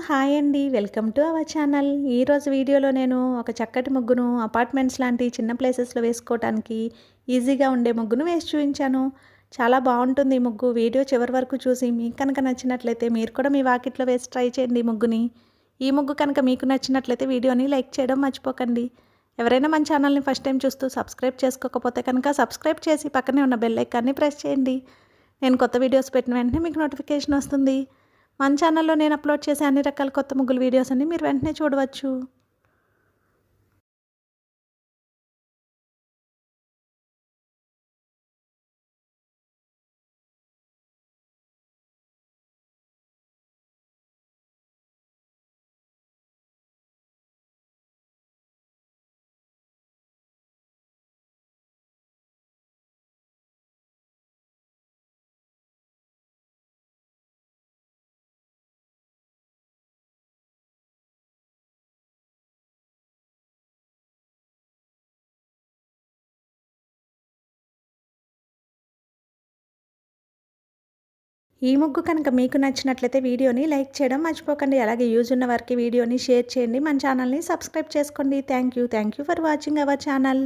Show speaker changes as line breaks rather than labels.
Hi అండి. Welcome to our channel. ఈరోజు వీడియోలో నేను ఒక చక్కటి ముగ్గును అపార్ట్మెంట్స్ లాంటి చిన్న ప్లేసెస్‌లో వేసుకోవటానికి ఈజీగా ఉండే ముగ్గును వేసి చూయించాను. చాలా బావుంటుంది ఈ ముగ్గు. వీడియో చివరి వరకు చూసి మీకు కనుక నచ్చినట్లయితే మీరు కూడా మీ వాకిట్లో వేసి ట్రై చేయండి ఈ ముగ్గుని. ఈ ముగ్గు కనుక మీకు నచ్చినట్లయితే వీడియోని లైక్ చేయడం మర్చిపోకండి. ఎవరైనా మన ఛానల్ని ఫస్ట్ టైం చూస్తూ సబ్స్క్రైబ్ చేసుకోకపోతే కనుక సబ్స్క్రైబ్ చేసి పక్కనే ఉన్న బెల్ ఐకాన్ని ప్రెస్ చేయండి. నేను కొత్త వీడియోస్ పెట్టిన వెంటనే మీకు నోటిఫికేషన్ వస్తుంది. మన ఛానల్లో నేను అప్లోడ్ చేసే అన్ని రకాల కొత్త ముగ్గుల వీడియోస్ అన్ని మీరు వెంటనే చూడవచ్చు. ఈ ముగ్గు కనుక మీకు నచ్చినట్లయితే వీడియోని లైక్ చేయడం మర్చిపోకండి. అలాగే యూజ్ ఉన్న వారికి వీడియోని షేర్ చేయండి. మన ఛానల్ని సబ్స్క్రైబ్ చేసుకోండి. Thank you for watching our channel.